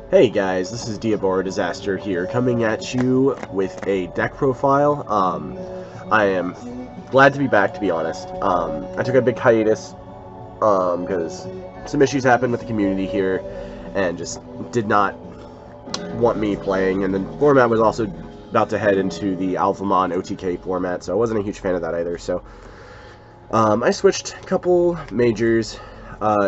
Hey guys, this is Diabora Disaster here, coming at you with a deck profile. I am glad to be back, to be honest. I took a big hiatus, because some issues happened with the community here, and just did not want me playing, and the format was also about to head into the Beelzemon OTK format, so I wasn't a huge fan of that either, so I switched a couple majors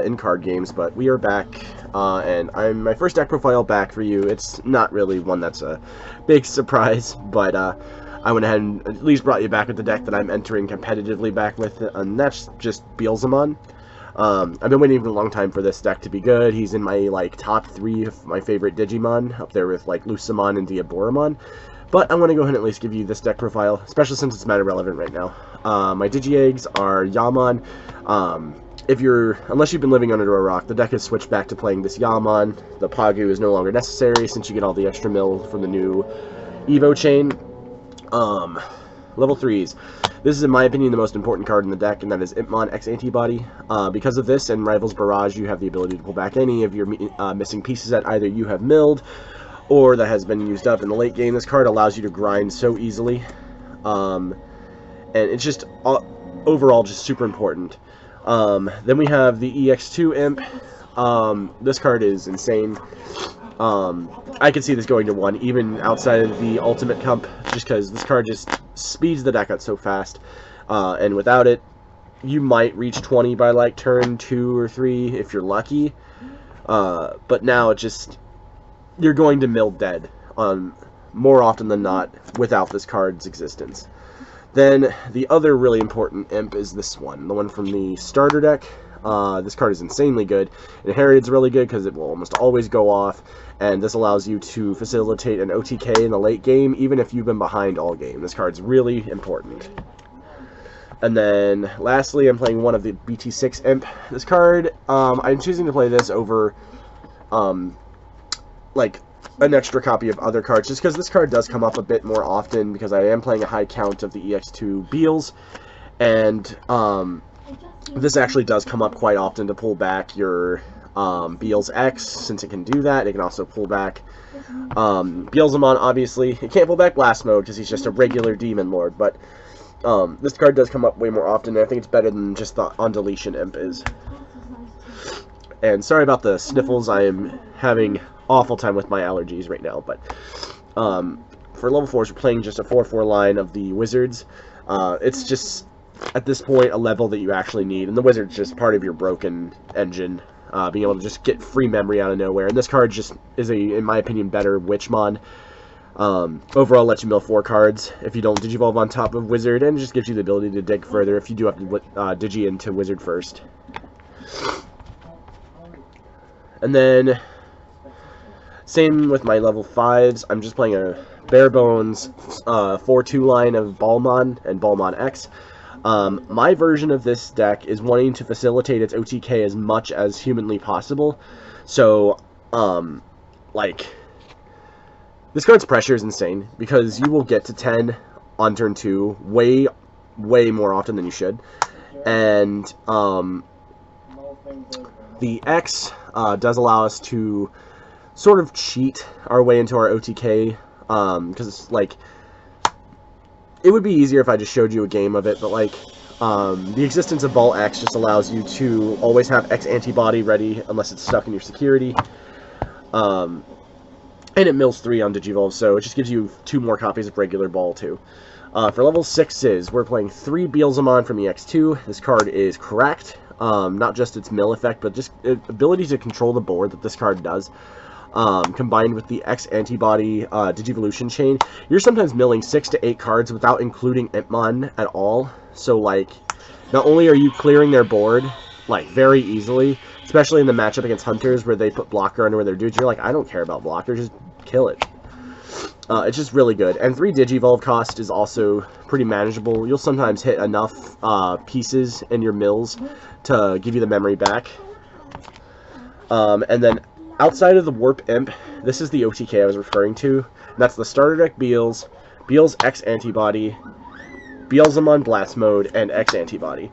in card games, but we are back, and I'm my first deck profile back for you. It's not really one that's a big surprise, but I went ahead and at least brought you back with the deck that I'm entering competitively back with, and that's just Beelzemon. I've been waiting for a long time for this deck to be good. He's in my top 3 of my favorite Digimon, up there with Lucemon and Diaboromon. But I want to go ahead and at least give you this deck profile, especially since it's meta relevant right now. My Digi-Eggs are Yaman. Unless you've been living under a rock, the deck has switched back to playing this Yaman. The Pagu is no longer necessary since you get all the extra mill from the new Evo chain. Level 3s. This is, in my opinion, the most important card in the deck, and that is Impmon X Antibody. Because of this and Rival's Barrage, you have the ability to pull back any of your missing pieces that either you have milled or that has been used up in the late game. This card allows you to grind so easily, and it's just overall just super important. Then we have the EX2 Imp. This card is insane. I can see this going to 1, even outside of the Ultimate Comp, just because this card just speeds the deck out so fast. And without it, you might reach 20 by like turn 2 or 3 if you're lucky. But now you're going to mill dead more often than not without this card's existence. Then the other really important imp is this one, the one from the starter deck. This card is insanely good. Inherited's really good because it will almost always go off, and this allows you to facilitate an OTK in the late game, even if you've been behind all game. This card's really important. And then lastly, I'm playing one of the BT6 Imp. This card, I'm choosing to play this over like an extra copy of other cards, just because this card does come up a bit more often, because I am playing a high count of the EX2 Beels, and this actually does come up quite often to pull back your Beels X, since it can do that. It can also pull back Beelzemon, obviously. It can't pull back Blast Mode, because he's just a regular Demon Lord, but this card does come up way more often, and I think it's better than just the on-deletion Imp is. And sorry about the sniffles, I am having awful time with my allergies right now, but for level 4s, we're playing just a 4/4 line of the Wizards. It's just, at this point, a level that you actually need, and the Wizard's just part of your broken engine, being able to just get free memory out of nowhere, and this card just is in my opinion, better Witchmon. Overall, lets you mill 4 cards if you don't Digivolve on top of Wizard, and it just gives you the ability to dig further if you do have to Digi into Wizard first. And then, same with my level 5s, I'm just playing a bare bones 4/2 line of Balmon and Balmon X. My version of this deck is wanting to facilitate its OTK as much as humanly possible. So, this card's pressure is insane, because you will get to 10 on turn 2 way more often than you should. And, the X does allow us to sort of cheat our way into our OTK, because it would be easier if I just showed you a game of it, but the existence of Ball X just allows you to always have X Antibody ready unless it's stuck in your security, and it mills 3 on Digivolve, so it just gives you 2 more copies of regular Ball too. For level 6s, we're playing 3 Beelzemon from EX2. This card is cracked. Not just its mill effect, but just ability to control the board that this card does, combined with the X Antibody Digivolution chain. You're sometimes milling 6 to 8 cards without including Impmon at all. So, not only are you clearing their board, very easily, especially in the matchup against Hunters, where they put blocker under their dudes, you're like, I don't care about blocker, just kill it. It's just really good. And 3 Digivolve cost is also pretty manageable. You'll sometimes hit enough pieces in your mills to give you the memory back. And then outside of the Warp Imp, this is the OTK I was referring to. And that's the starter deck Beels X Antibody, Beelzemon Blast Mode, and X Antibody.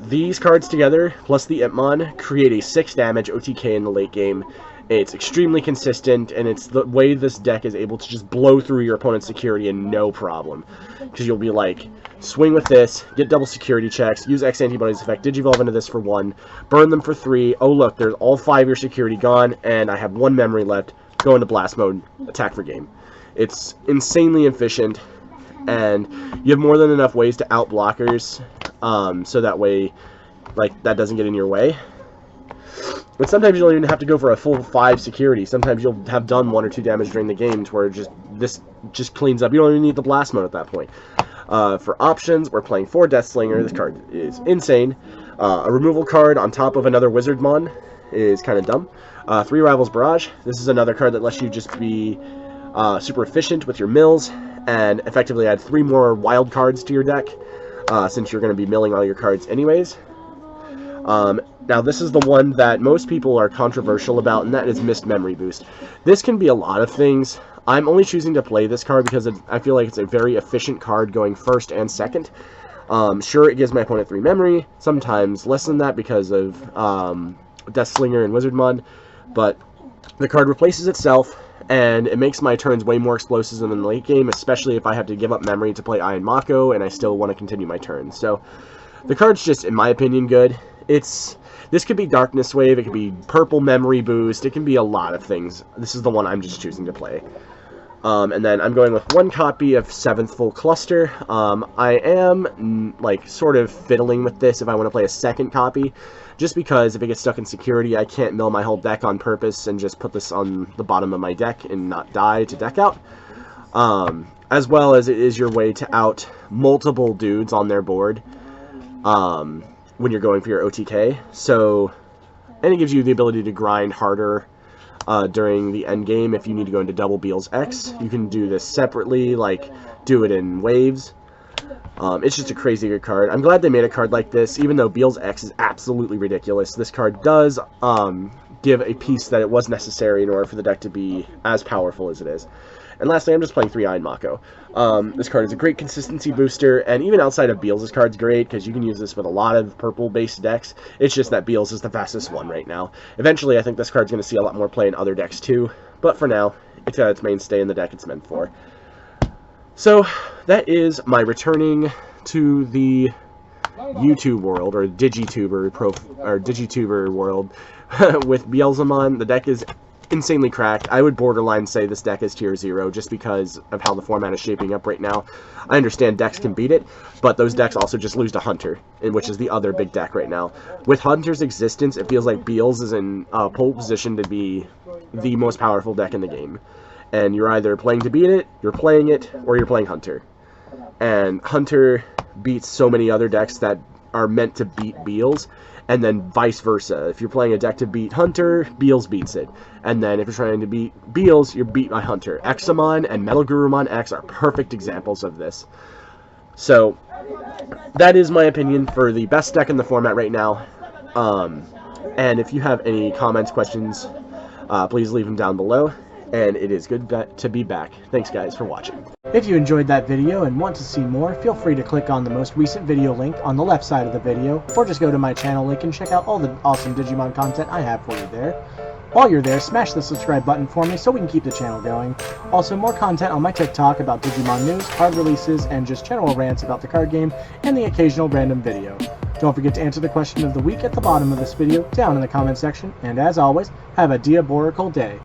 These cards together, plus the Impmon, create a 6 damage OTK in the late game It's extremely consistent, and it's the way this deck is able to just blow through your opponent's security and no problem. Because you'll be like, swing with this, get double security checks, use X Antibodies effect, Digivolve into this for 1, burn them for 3, oh look, there's all 5 of your security gone, and I have 1 memory left, go into blast mode, attack for game. It's insanely efficient, and you have more than enough ways to out blockers, so that way, like, that doesn't get in your way. But sometimes you don't even have to go for a full 5 security. Sometimes you'll have done 1 or 2 damage during the game to where this just cleans up. You don't even need the blast mode at that point. For options, we're playing 4 Deathslinger. This card is insane. A removal card on top of another Wizardmon is kind of dumb. 3 Rivals Barrage. This is another card that lets you just be super efficient with your mills and effectively add 3 more wild cards to your deck, since you're going to be milling all your cards anyways. Now this is the one that most people are controversial about, and that is Missed Memory Boost. This can be a lot of things. I'm only choosing to play this card because I feel like it's a very efficient card going first and second. Sure, it gives my opponent 3 memory, sometimes less than that because of Deathslinger and Wizardmon, but the card replaces itself, and it makes my turns way more explosive than in the late game, especially if I have to give up memory to play Iron Mako and I still want to continue my turn. So the card's just, in my opinion, good. This could be Darkness Wave, it could be Purple Memory Boost, it can be a lot of things. This is the one I'm just choosing to play. And then I'm going with 1 copy of 7th Full Cluster. I am, like, sort of fiddling with this if I want to play a second copy, just because if it gets stuck in security, I can't mill my whole deck on purpose and just put this on the bottom of my deck and not die to deck out. As well as it is your way to out multiple dudes on their board. When you're going for your OTK, and it gives you the ability to grind harder during the end game if you need to go into double Beelz X. You can do this separately, like do it in waves. It's just a crazy good card. I'm glad they made a card like this, even though Beelz X is absolutely ridiculous. This card does give a piece that it was necessary in order for the deck to be as powerful as it is. And lastly, I'm just playing 3 Iron Mako. This card is a great consistency booster, and even outside of Beelz, this card's great, because you can use this with a lot of purple-based decks. It's just that Beelz is the fastest one right now. Eventually, I think this card's going to see a lot more play in other decks too, but for now, it's got its mainstay in the deck it's meant for. So, that is my returning to the YouTube world, or Digituber world, with Beelzemon. The deck is insanely cracked. I would borderline say this deck is tier 0 just because of how the format is shaping up right now. I understand decks can beat it, but those decks also just lose to Hunter, which is the other big deck right now. With Hunter's existence, it feels like Beelz is in pole position to be the most powerful deck in the game. And you're either playing to beat it, you're playing it, or you're playing Hunter. And Hunter beats so many other decks that are meant to beat Beelz, and then vice versa. If you're playing a deck to beat Hunter, Beelz beats it. And then if you're trying to beat Beelz, you're beat by Hunter. Examon and Metal Gurumon X are perfect examples of this. So, that is my opinion for the best deck in the format right now. And if you have any comments, questions, please leave them down below. And it is good to be back. Thanks guys for watching. If you enjoyed that video and want to see more, feel free to click on the most recent video link on the left side of the video, or just go to my channel link and check out all the awesome Digimon content I have for you there. While you're there, smash the subscribe button for me so we can keep the channel going. Also, more content on my TikTok about Digimon news, card releases, and just general rants about the card game, and the occasional random video. Don't forget to answer the question of the week at the bottom of this video, down in the comment section, and as always, have a diabolical day.